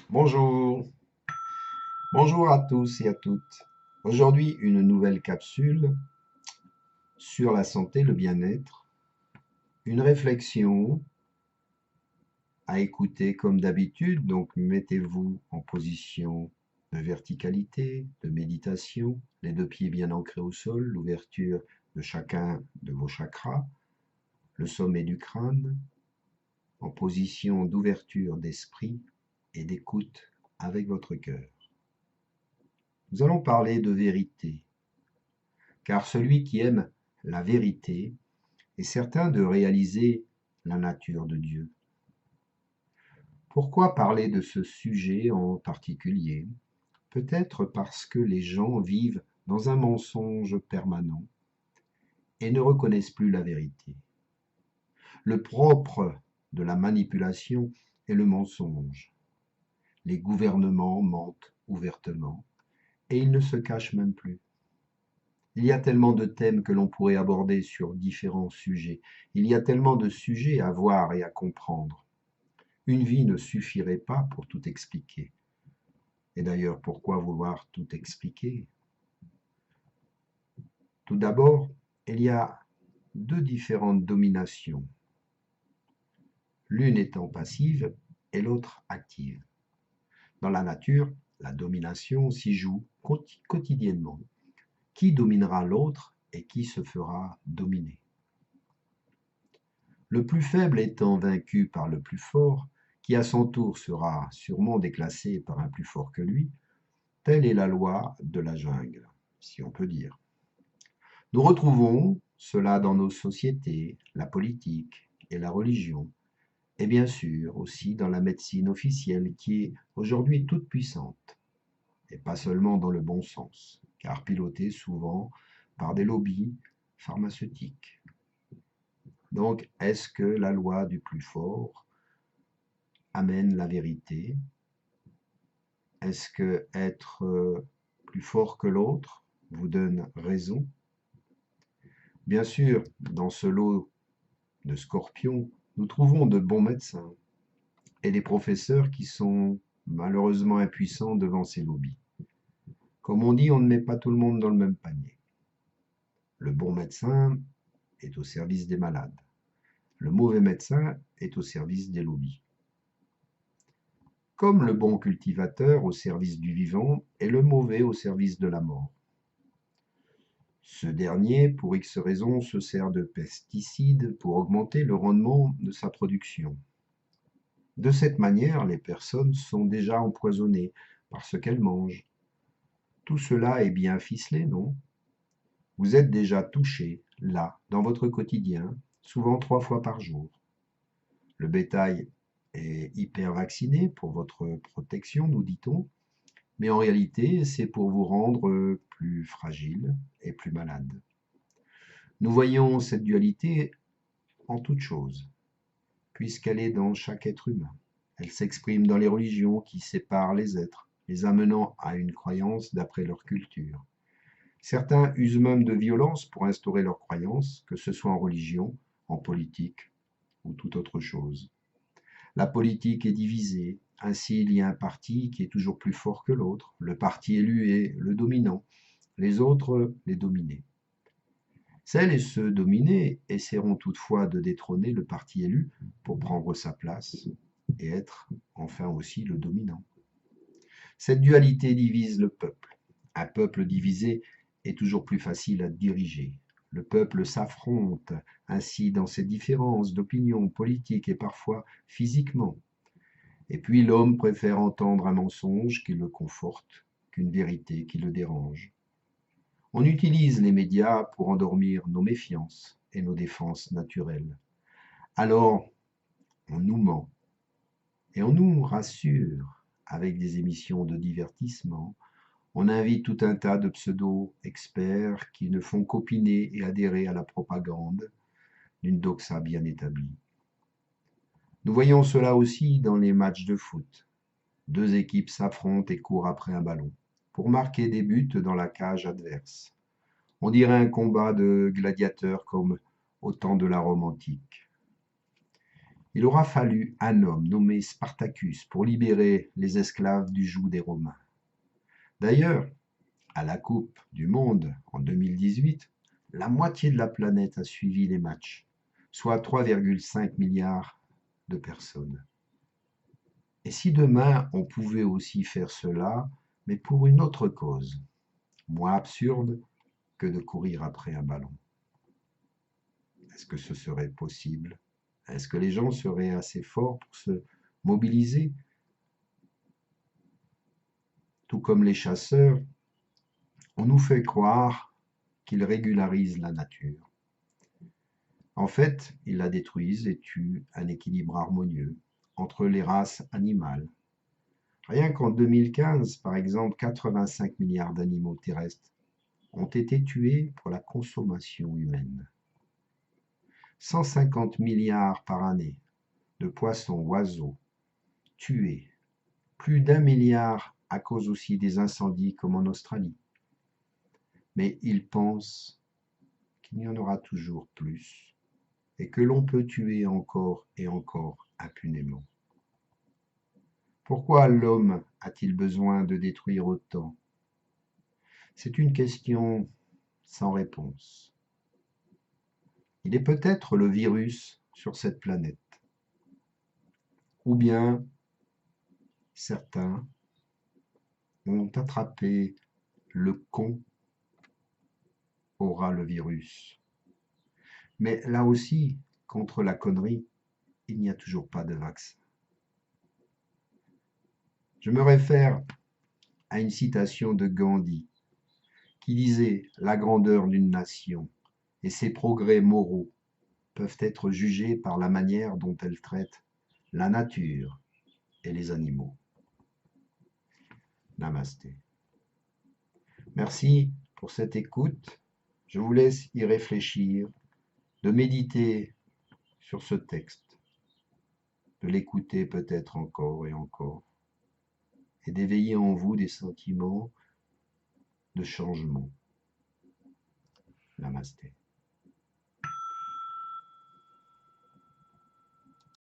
Bonjour, bonjour à tous et à toutes. Aujourd'hui, une nouvelle capsule sur la santé, le bien-être, une réflexion à écouter comme d'habitude. Donc, mettez-vous en position de verticalité, de méditation, les deux pieds bien ancrés au sol, l'ouverture de chacun de vos chakras, le sommet du crâne, en position d'ouverture d'esprit et d'écoute avec votre cœur. Nous allons parler de vérité, car celui qui aime la vérité est certain de réaliser la nature de Dieu. Pourquoi parler de ce sujet en particulier? Peut-être parce que les gens vivent dans un mensonge permanent et ne reconnaissent plus la vérité. Le propre de la manipulation est le mensonge. Les gouvernements mentent ouvertement et ils ne se cachent même plus. Il y a tellement de thèmes que l'on pourrait aborder sur différents sujets. Il y a tellement de sujets à voir et à comprendre. Une vie ne suffirait pas pour tout expliquer. Et d'ailleurs, pourquoi vouloir tout expliquer? Tout d'abord, il y a deux différentes dominations, l'une étant passive et l'autre active. Dans la nature, la domination s'y joue quotidiennement. Qui dominera l'autre et qui se fera dominer? Le plus faible étant vaincu par le plus fort, qui à son tour sera sûrement déclassé par un plus fort que lui, telle est la loi de la jungle, si on peut dire. Nous retrouvons cela dans nos sociétés, la politique et la religion, et bien sûr aussi dans la médecine officielle qui est aujourd'hui toute puissante, et pas seulement dans le bon sens, car pilotée souvent par des lobbies pharmaceutiques. Donc, est-ce que la loi du plus fort amène la vérité? Est-ce que être plus fort que l'autre vous donne raison? Bien sûr, dans ce lot de scorpions, nous trouvons de bons médecins et des professeurs qui sont malheureusement impuissants devant ces lobbies. Comme on dit, on ne met pas tout le monde dans le même panier. Le bon médecin est au service des malades. Le mauvais médecin est au service des lobbies. Comme le bon cultivateur au service du vivant et le mauvais au service de la mort. Ce dernier, pour X raisons, se sert de pesticides pour augmenter le rendement de sa production. De cette manière, les personnes sont déjà empoisonnées par ce qu'elles mangent. Tout cela est bien ficelé, non? Vous êtes déjà touché, là, dans votre quotidien, souvent 3 fois par jour. Le bétail est hyper vacciné pour votre protection, nous dit-on, mais en réalité, c'est pour vous rendre plus fragile et plus malade. Nous voyons cette dualité en toute chose, puisqu'elle est dans chaque être humain. Elle s'exprime dans les religions qui séparent les êtres, les amenant à une croyance d'après leur culture. Certains usent même de violence pour instaurer leur croyance, que ce soit en religion, en politique ou toute autre chose. La politique est divisée, ainsi il y a un parti qui est toujours plus fort que l'autre, le parti élu est le dominant, les autres les dominés. Celles et ceux dominés essaieront toutefois de détrôner le parti élu pour prendre sa place et être enfin aussi le dominant. Cette dualité divise le peuple. Un peuple divisé est toujours plus facile à diriger. Le peuple s'affronte ainsi dans ses différences d'opinion politique et parfois physiquement. Et puis l'homme préfère entendre un mensonge qui le conforte qu'une vérité qui le dérange. On utilise les médias pour endormir nos méfiances et nos défenses naturelles. Alors, on nous ment et on nous rassure avec des émissions de divertissement. On invite tout un tas de pseudo-experts qui ne font qu'opiner et adhérer à la propagande d'une doxa bien établie. Nous voyons cela aussi dans les matchs de foot. Deux équipes s'affrontent et courent après un ballon pour marquer des buts dans la cage adverse. On dirait un combat de gladiateurs comme au temps de la Rome antique. Il aura fallu un homme nommé Spartacus pour libérer les esclaves du joug des Romains. D'ailleurs, à la Coupe du Monde en 2018, la moitié de la planète a suivi les matchs, soit 3,5 milliards de personnes. Et si demain on pouvait aussi faire cela, mais pour une autre cause, moins absurde que de courir après un ballon? Est-ce que ce serait possible? Est-ce que les gens seraient assez forts pour se mobiliser? Tout comme les chasseurs, on nous fait croire qu'ils régularisent la nature. En fait, ils la détruisent et tuent un équilibre harmonieux entre les races animales. Rien qu'en 2015, par exemple, 85 milliards d'animaux terrestres ont été tués pour la consommation humaine. 150 milliards par année de poissons, oiseaux tués. Plus d'1 milliard à cause aussi des incendies comme en Australie. Mais ils pensent qu'il y en aura toujours plus et que l'on peut tuer encore et encore impunément. Pourquoi l'homme a-t-il besoin de détruire autant? C'est une question sans réponse. Il est peut-être le virus sur cette planète. Ou bien certains ont attrapé le con aura le virus. Mais là aussi, contre la connerie, il n'y a toujours pas de vaccin. Je me réfère à une citation de Gandhi qui disait « La grandeur d'une nation et ses progrès moraux peuvent être jugés par la manière dont elle traite la nature et les animaux. » Namasté. Merci pour cette écoute. Je vous laisse y réfléchir, de méditer sur ce texte, de l'écouter peut-être encore et encore, et d'éveiller en vous des sentiments de changement. Namasté.